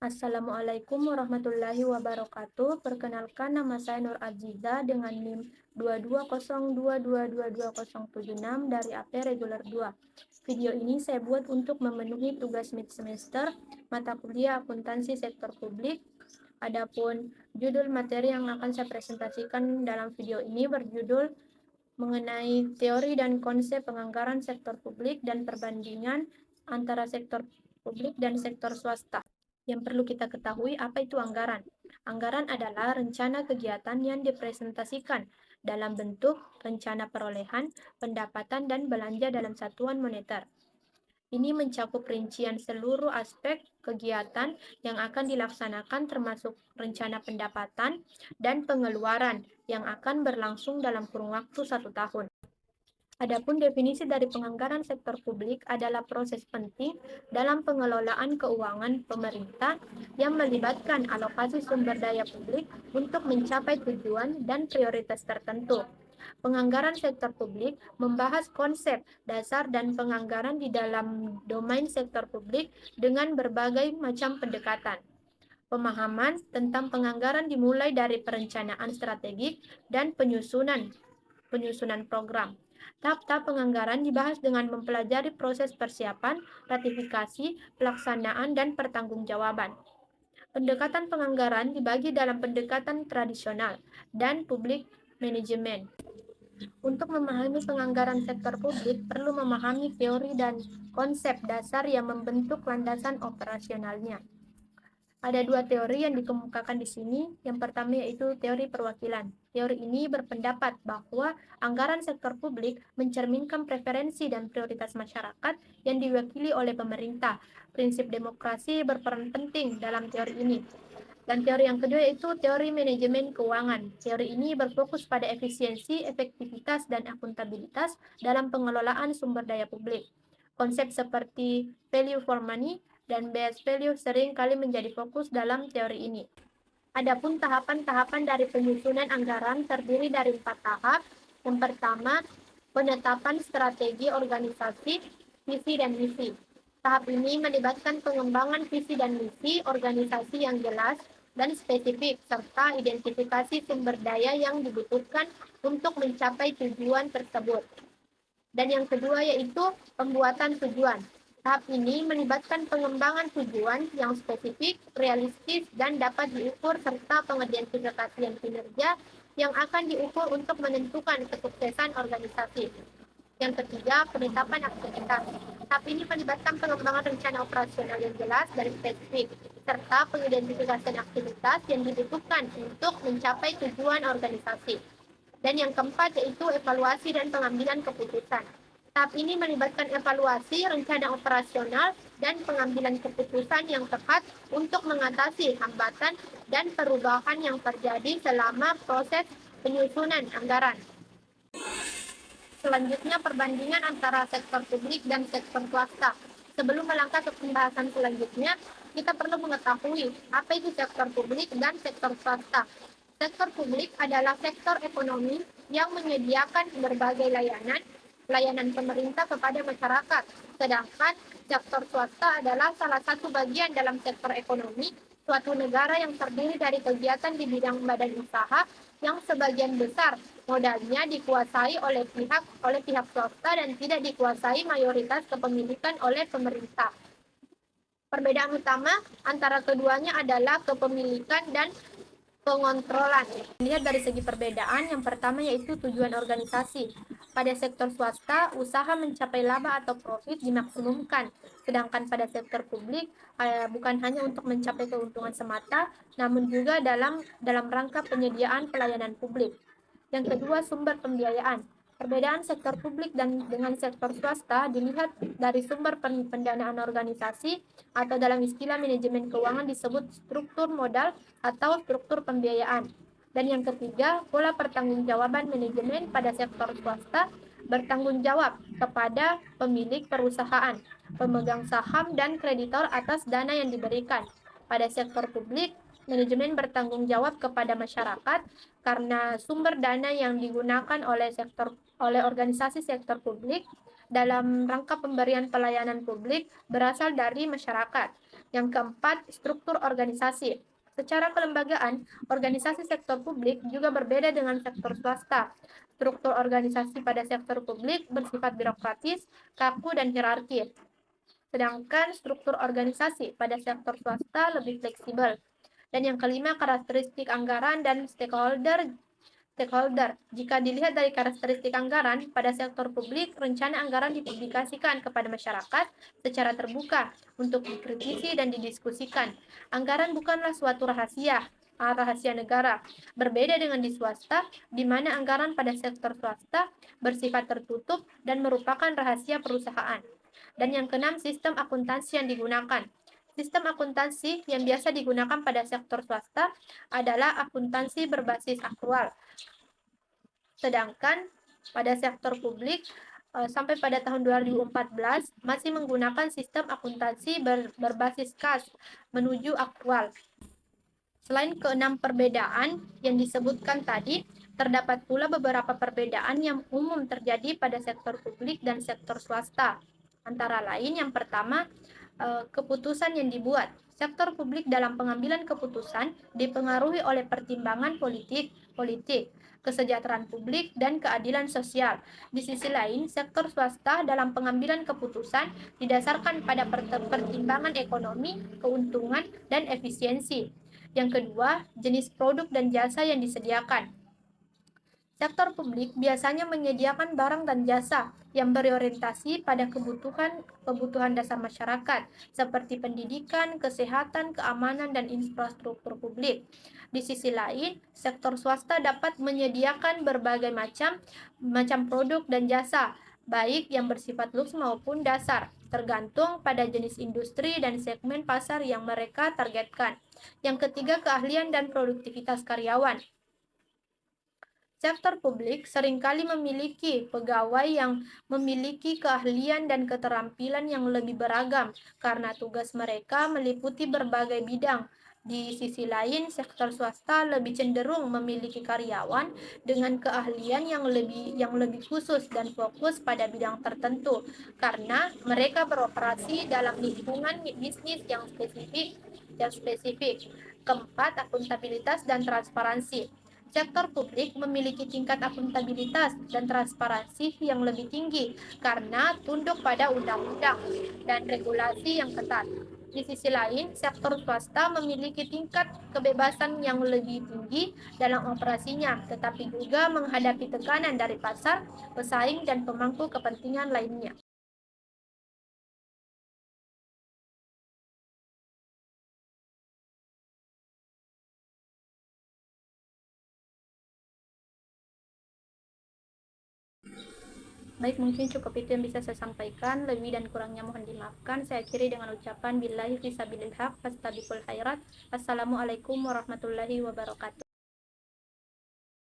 Assalamualaikum warahmatullahi wabarakatuh. Perkenalkan, nama saya Nur Aziza dengan NIM 22022222076 dari AP Reguler 2. Video ini saya buat untuk memenuhi tugas mid semester mata kuliah akuntansi sektor publik. Adapun judul materi yang akan saya presentasikan dalam video ini berjudul mengenai teori dan konsep penganggaran sektor publik dan perbandingan antara sektor publik dan sektor swasta. Yang perlu kita ketahui, apa itu anggaran? Anggaran adalah rencana kegiatan yang dipresentasikan dalam bentuk rencana perolehan, pendapatan, dan belanja dalam satuan moneter. Ini mencakup rincian seluruh aspek kegiatan yang akan dilaksanakan termasuk rencana pendapatan dan pengeluaran yang akan berlangsung dalam kurun waktu 1 tahun. Adapun definisi dari penganggaran sektor publik adalah proses penting dalam pengelolaan keuangan pemerintah yang melibatkan alokasi sumber daya publik untuk mencapai tujuan dan prioritas tertentu. Penganggaran sektor publik membahas konsep dasar dan penganggaran di dalam domain sektor publik dengan berbagai macam pendekatan. Pemahaman tentang penganggaran dimulai dari perencanaan strategik dan penyusunan program. Tahap-tahap penganggaran dibahas dengan mempelajari proses persiapan, ratifikasi, pelaksanaan, dan pertanggungjawaban. Pendekatan penganggaran dibagi dalam pendekatan tradisional dan publik manajemen. Untuk memahami penganggaran sektor publik, perlu memahami teori dan konsep dasar yang membentuk landasan operasionalnya. Ada dua teori yang dikemukakan di sini. Yang pertama yaitu teori perwakilan. Teori ini berpendapat bahwa anggaran sektor publik mencerminkan preferensi dan prioritas masyarakat yang diwakili oleh pemerintah. Prinsip demokrasi berperan penting dalam teori ini. Dan teori yang kedua yaitu teori manajemen keuangan. Teori ini berfokus pada efisiensi, efektivitas, dan akuntabilitas dalam pengelolaan sumber daya publik. Konsep seperti value for money dan base value sering kali menjadi fokus dalam teori ini. Adapun tahapan-tahapan dari penyusunan anggaran terdiri dari 4 tahap. Yang pertama, penetapan strategi organisasi, visi, dan misi. Tahap ini melibatkan pengembangan visi dan misi organisasi yang jelas dan spesifik, serta identifikasi sumber daya yang dibutuhkan untuk mencapai tujuan tersebut. Dan yang kedua yaitu pembuatan tujuan. Tahap ini melibatkan pengembangan tujuan yang spesifik, realistis, dan dapat diukur serta pengidentifikasian kinerja yang akan diukur untuk menentukan kesuksesan organisasi. Yang ketiga, penetapan aktivitas. Tahap ini melibatkan pengembangan rencana operasional yang jelas dan spesifik, serta pengidentifikasian aktivitas yang dibutuhkan untuk mencapai tujuan organisasi. Dan yang keempat yaitu evaluasi dan pengambilan keputusan. Tahap ini melibatkan evaluasi, rencana operasional, dan pengambilan keputusan yang tepat untuk mengatasi hambatan dan perubahan yang terjadi selama proses penyusunan anggaran. Selanjutnya, perbandingan antara sektor publik dan sektor swasta. Sebelum melangkah ke pembahasan selanjutnya, kita perlu mengetahui apa itu sektor publik dan sektor swasta. Sektor publik adalah sektor ekonomi yang menyediakan berbagai layanan pemerintah kepada masyarakat. Sedangkan sektor swasta adalah salah satu bagian dalam sektor ekonomi suatu negara yang terdiri dari kegiatan di bidang badan usaha yang sebagian besar modalnya dikuasai oleh pihak swasta dan tidak dikuasai mayoritas kepemilikan oleh pemerintah. Perbedaan utama antara keduanya adalah kepemilikan dan pengontrolan. Lihat dari segi perbedaan, yang pertama yaitu tujuan organisasi. Pada sektor swasta, usaha mencapai laba atau profit dimaksimumkan, sedangkan pada sektor publik bukan hanya untuk mencapai keuntungan semata, namun juga dalam rangka penyediaan pelayanan publik. Yang kedua, sumber pembiayaan. Perbedaan sektor publik dengan sektor swasta dilihat dari sumber pendanaan organisasi atau dalam istilah manajemen keuangan disebut struktur modal atau struktur pembiayaan. Dan yang ketiga, pola pertanggungjawaban manajemen pada sektor swasta bertanggung jawab kepada pemilik perusahaan, pemegang saham, dan kreditor atas dana yang diberikan. Pada sektor publik, manajemen bertanggung jawab kepada masyarakat karena sumber dana yang digunakan oleh organisasi sektor publik dalam rangka pemberian pelayanan publik berasal dari masyarakat. Yang keempat, struktur organisasi. Secara kelembagaan, organisasi sektor publik juga berbeda dengan sektor swasta. Struktur organisasi pada sektor publik bersifat birokratis, kaku, dan hierarki. Sedangkan struktur organisasi pada sektor swasta lebih fleksibel. Dan yang kelima, karakteristik anggaran dan stakeholder. Jika dilihat dari karakteristik anggaran, pada sektor publik, rencana anggaran dipublikasikan kepada masyarakat secara terbuka untuk dikritisi dan didiskusikan. Anggaran bukanlah suatu rahasia negara. Berbeda dengan di swasta, di mana anggaran pada sektor swasta bersifat tertutup dan merupakan rahasia perusahaan. Dan yang keenam, sistem akuntansi yang digunakan. Sistem akuntansi yang biasa digunakan pada sektor swasta adalah akuntansi berbasis aktual. Sedangkan pada sektor publik sampai pada tahun 2014 masih menggunakan sistem akuntansi berbasis kas menuju aktual. Selain keenam perbedaan yang disebutkan tadi, terdapat pula beberapa perbedaan yang umum terjadi pada sektor publik dan sektor swasta. Antara lain, yang pertama, keputusan yang dibuat. Sektor publik dalam pengambilan keputusan dipengaruhi oleh pertimbangan politik, kesejahteraan publik, dan keadilan sosial. Di sisi lain, sektor swasta dalam pengambilan keputusan didasarkan pada pertimbangan ekonomi, keuntungan, dan efisiensi. Yang kedua, jenis produk dan jasa yang disediakan. Sektor publik biasanya menyediakan barang dan jasa yang berorientasi pada kebutuhan dasar masyarakat, seperti pendidikan, kesehatan, keamanan, dan infrastruktur publik. Di sisi lain, sektor swasta dapat menyediakan berbagai macam produk dan jasa, baik yang bersifat luks maupun dasar, tergantung pada jenis industri dan segmen pasar yang mereka targetkan. Yang ketiga, keahlian dan produktivitas karyawan. Sektor publik seringkali memiliki pegawai yang memiliki keahlian dan keterampilan yang lebih beragam karena tugas mereka meliputi berbagai bidang. Di sisi lain, sektor swasta lebih cenderung memiliki karyawan dengan keahlian yang lebih khusus dan fokus pada bidang tertentu karena mereka beroperasi dalam lingkungan bisnis yang spesifik. Keempat, akuntabilitas dan transparansi. Sektor publik memiliki tingkat akuntabilitas dan transparansi yang lebih tinggi karena tunduk pada undang-undang dan regulasi yang ketat. Di sisi lain, sektor swasta memiliki tingkat kebebasan yang lebih tinggi dalam operasinya, tetapi juga menghadapi tekanan dari pasar, pesaing, dan pemangku kepentingan lainnya. Baik, mungkin cukup itu yang bisa saya sampaikan. Lebih dan kurangnya mohon dimaafkan. Saya akhiri dengan ucapan billahi fisabilil haq fastabiqul khairat. Assalamualaikum warahmatullahi wabarakatuh.